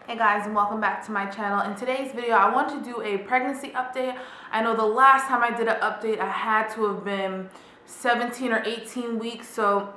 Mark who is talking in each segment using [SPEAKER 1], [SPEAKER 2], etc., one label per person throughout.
[SPEAKER 1] Hey guys, and welcome back to my channel. In today's video I want to do a pregnancy update. I know the last time I did an update I had to have been 17 or 18 weeks, so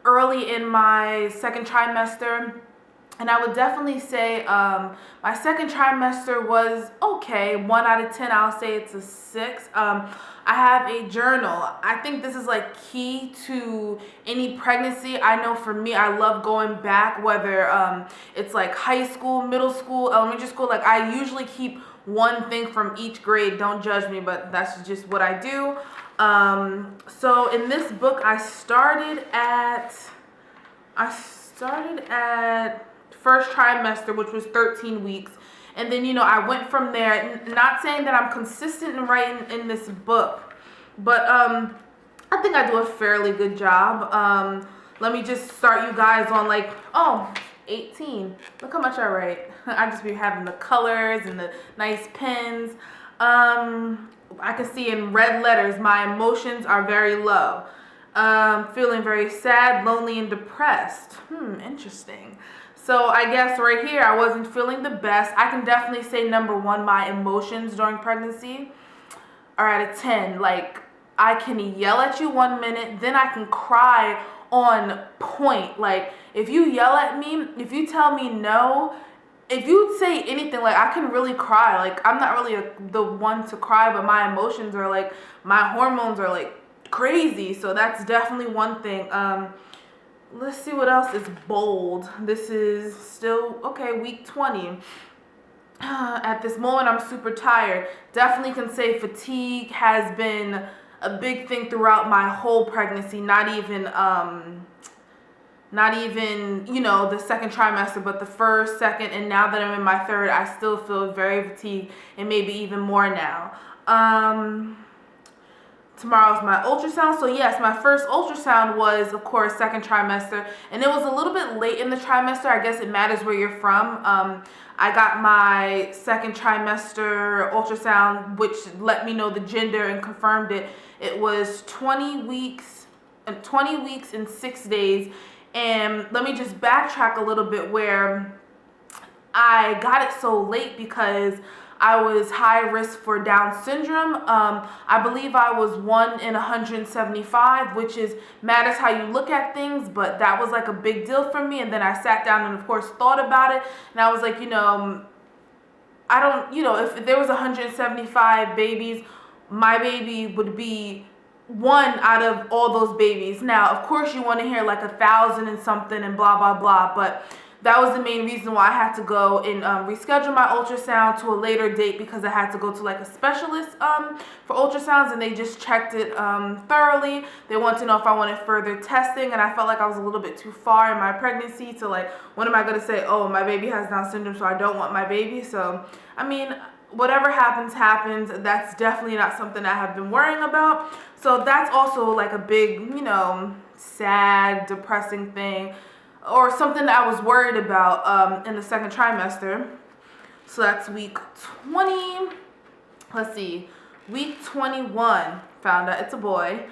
[SPEAKER 1] early in my second trimester. And I would definitely say my second trimester was okay. 1 out of 10, I'll say it's a 6. I have a journal. I think this is like key to any pregnancy. I know for me, I love going back, whether it's like high school, middle school, elementary school. Like I usually keep one thing from each grade. Don't judge me, but that's just what I do. So in this book, I started at first trimester, which was 13 weeks. And then, I went from there. Not saying that I'm consistent in writing in this book, but I think I do a fairly good job. Let me just start you guys on 18. Look how much I write. I just be having the colors and the nice pens. I can see in red letters, my emotions are very low. Feeling very sad, lonely, and depressed. Interesting. So I guess right here, I wasn't feeling the best. I can definitely say number one, my emotions during pregnancy are at a 10. Like, I can yell at you 1 minute, then I can cry on point. Like, if you yell at me, if you tell me no, if you say anything, like, I can really cry. Like, I'm not really the one to cry, but my emotions are like, my hormones are like crazy. So that's definitely one thing. Let's see what else is bold. This is still, okay, week 20. At this moment, I'm super tired. Definitely can say fatigue has been a big thing throughout my whole pregnancy. Not even, the second trimester, but the first, second, and now that I'm in my third, I still feel very fatigued, and maybe even more now. Tomorrow's my ultrasound. So yes, my first ultrasound was, of course, second trimester, and it was a little bit late in the trimester. I guess it matters where you're from. I got my second trimester ultrasound, which let me know the gender and confirmed it. It was 20 weeks and 6 days. And let me just backtrack a little bit where I got it so late because I was high risk for Down syndrome. I believe I was 1 in 175, which matters how you look at things, but that was like a big deal for me. And then I sat down and of course thought about it, and I was like, I don't, if there was 175 babies, my baby would be one out of all those babies. Now, of course, you want to hear like 1,000 and something and blah, blah, blah, but that was the main reason why I had to go and reschedule my ultrasound to a later date, because I had to go to like a specialist for ultrasounds, and they just checked it thoroughly. They wanted to know if I wanted further testing, and I felt like I was a little bit too far in my pregnancy to like, when am I going to say, oh, my baby has Down syndrome, so I don't want my baby. So, I mean, whatever happens, happens. That's definitely not something I have been worrying about. So that's also like a big, sad, depressing thing, or something that I was worried about in the second trimester. So that's week 20. Let's see. Week 21, found out it's a boy.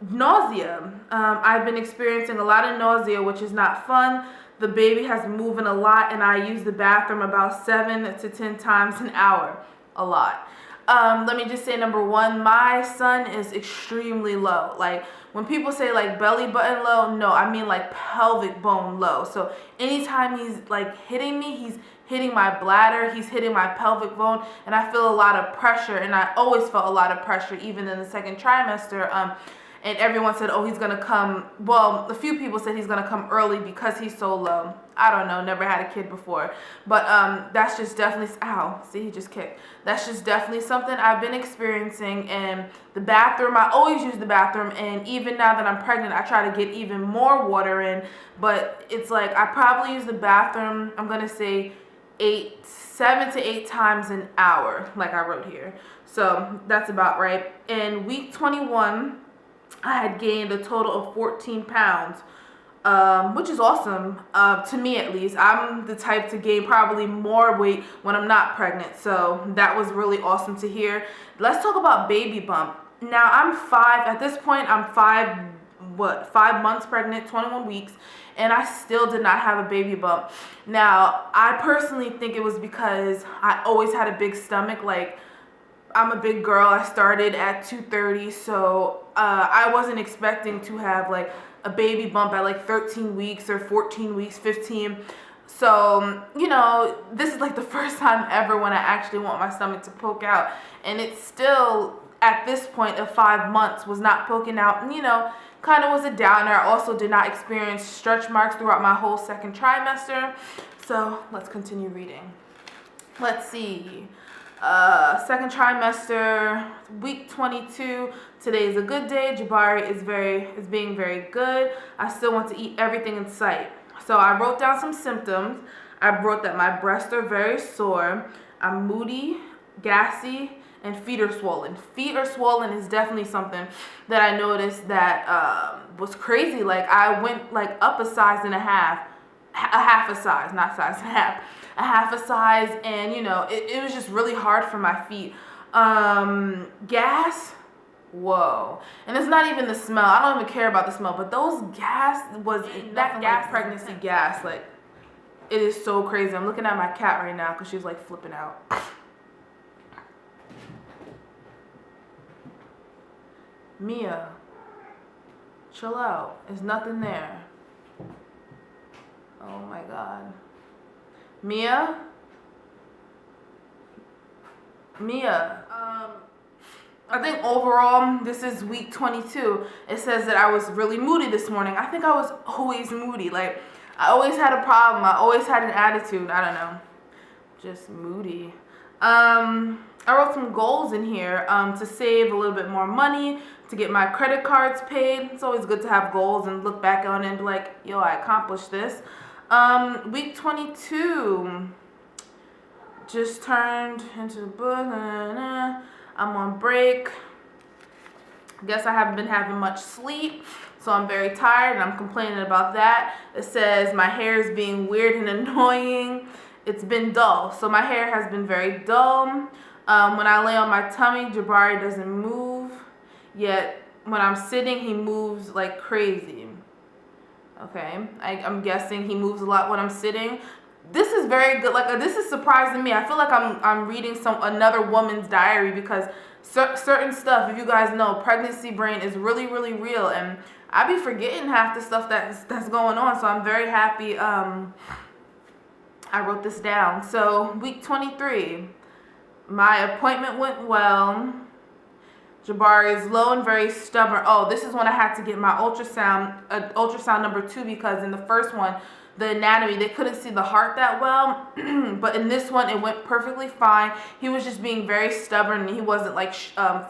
[SPEAKER 1] Nausea. I've been experiencing a lot of nausea, which is not fun. The baby has been moving a lot, and I use the bathroom about 7 to 10 times an hour. A lot. Let me just say, number one, my son is extremely low. Like, when people say like belly button low, no, I mean like pelvic bone low. So anytime he's like hitting me, he's hitting my bladder, he's hitting my pelvic bone, and I feel a lot of pressure. And I always felt a lot of pressure, even in the second trimester. And everyone said, oh, he's going to come. Well, a few people said he's going to come early because he's so low. I don't know. Never had a kid before. But that's just definitely, ow, see, he just kicked. That's just definitely something I've been experiencing. And the bathroom, I always use the bathroom. And even now that I'm pregnant, I try to get even more water in. But it's like, I probably use the bathroom, I'm going to say 7 to 8 times an hour, like I wrote here. So that's about right. In week 21, I had gained a total of 14 pounds, which is awesome, to me at least. I'm the type to gain probably more weight when I'm not pregnant, so that was really awesome to hear. Let's talk about baby bump. Now, I'm 5, at this point, I'm what, 5 months pregnant, 21 weeks, and I still did not have a baby bump. Now, I personally think it was because I always had a big stomach. Like, I'm a big girl. I started at 230, so I wasn't expecting to have like a baby bump at like 13 weeks or 14 weeks, 15. So, you know, this is like the first time ever when I actually want my stomach to poke out. And it's still, at this point of 5 months, was not poking out. And, you know, kind of was a downer. I also did not experience stretch marks throughout my whole second trimester. So, let's continue reading. Let's see. Second trimester, week 22. Today is a good day. Jabari is being very good. I still want to eat everything in sight. So I wrote down some symptoms. I wrote that my breasts are very sore. I'm moody, gassy, and feet are swollen. Feet are swollen is definitely something that I noticed that was crazy. Like, I went like up a size and a half a size, not size and a half a size, and you know, it was just really hard for my feet. Gas, whoa. And it's not even the smell. I don't even care about the smell, but those gas that gas pregnancy gas, like, it is so crazy. I'm looking at my cat right now because she's like flipping out. Mia, chill out. There's nothing there. Oh my God. Mia? I think overall, this is week 22. It says that I was really moody this morning. I think I was always moody. Like, I always had a problem. I always had an attitude. I don't know. Just moody. I wrote some goals in here to save a little bit more money, to get my credit cards paid. It's always good to have goals and look back on it and be like, yo, I accomplished this. Week 22 just turned into the book. I'm on break. Guess I haven't been having much sleep, so I'm very tired and I'm complaining about that. It says my hair is being weird and annoying. It's been dull, so my hair has been very dull. When I lay on my tummy, Jabari doesn't move, yet when I'm sitting, he moves like crazy. Okay, I'm guessing he moves a lot when I'm sitting. This is very good. Like, this is surprising me. I feel like I'm reading another woman's diary, because certain stuff, if you guys know, pregnancy brain is really, really real, and I be forgetting half the stuff that's going on. So I'm very happy. I wrote this down. So week 23, my appointment went well. Jabari is low and very stubborn. Oh, this is when I had to get my ultrasound number 2, because in the first one, the anatomy, they couldn't see the heart that well. But in this one, it went perfectly fine. He was just being very stubborn, and he wasn't like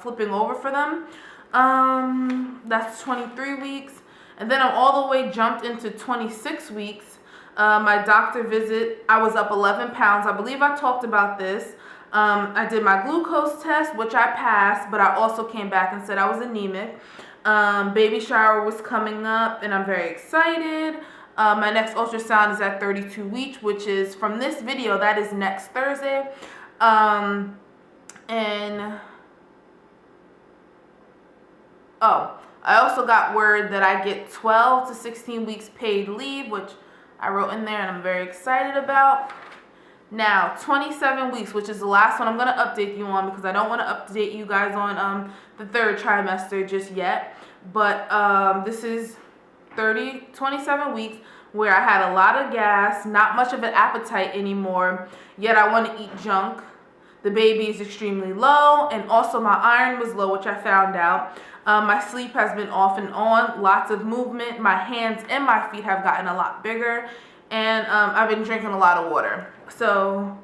[SPEAKER 1] flipping over for them. That's 23 weeks. And then I'm all the way jumped into 26 weeks. My doctor visit, I was up 11 pounds. I believe I talked about this. I did my glucose test, which I passed, but I also came back and said I was anemic. Baby shower was coming up, and I'm very excited. My next ultrasound is at 32 weeks, which is, from this video, that is next Thursday. And, oh, I also got word that I get 12 to 16 weeks paid leave, which I wrote in there and I'm very excited about. Now, 27 weeks, which is the last one I'm going to update you on, because I don't want to update you guys on the third trimester just yet. But this is 27 weeks where I had a lot of gas, not much of an appetite anymore, yet I want to eat junk. The baby is extremely low, and also my iron was low, which I found out. My sleep has been off and on, lots of movement. My hands and my feet have gotten a lot bigger, and I've been drinking a lot of water. So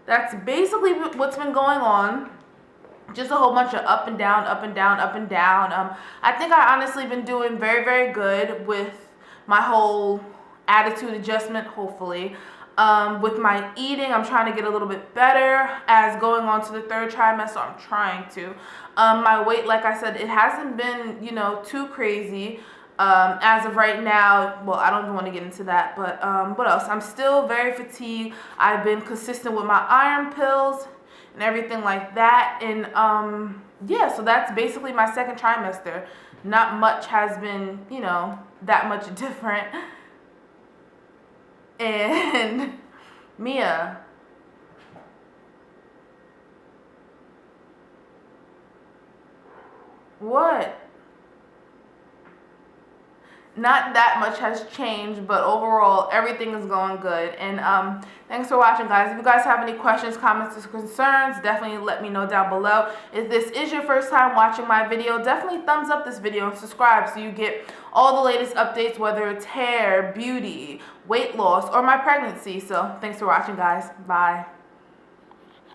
[SPEAKER 1] that's basically what's been going on. Just a whole bunch of up and down, up and down, up and down. I think I honestly been doing very, very good with my whole attitude adjustment, hopefully. With my eating, I'm trying to get a little bit better. As going on to the third trimester, I'm trying to. My weight, like I said, it hasn't been, you know, too crazy. As of right now, well, I don't even want to get into that, but what else? I'm still very fatigued. I've been consistent with my iron pills and everything like that. And yeah, so that's basically my second trimester. not much has been, you know, that much different. And Mia, what? Not that much has changed, but overall everything is going good. And thanks for watching, guys. If you guys have any questions, comments, or concerns, definitely let me know down below. If this is your first time watching my video, definitely thumbs up this video and subscribe so you get all the latest updates, whether it's hair, beauty, weight loss, or my pregnancy. So thanks for watching, guys. Bye.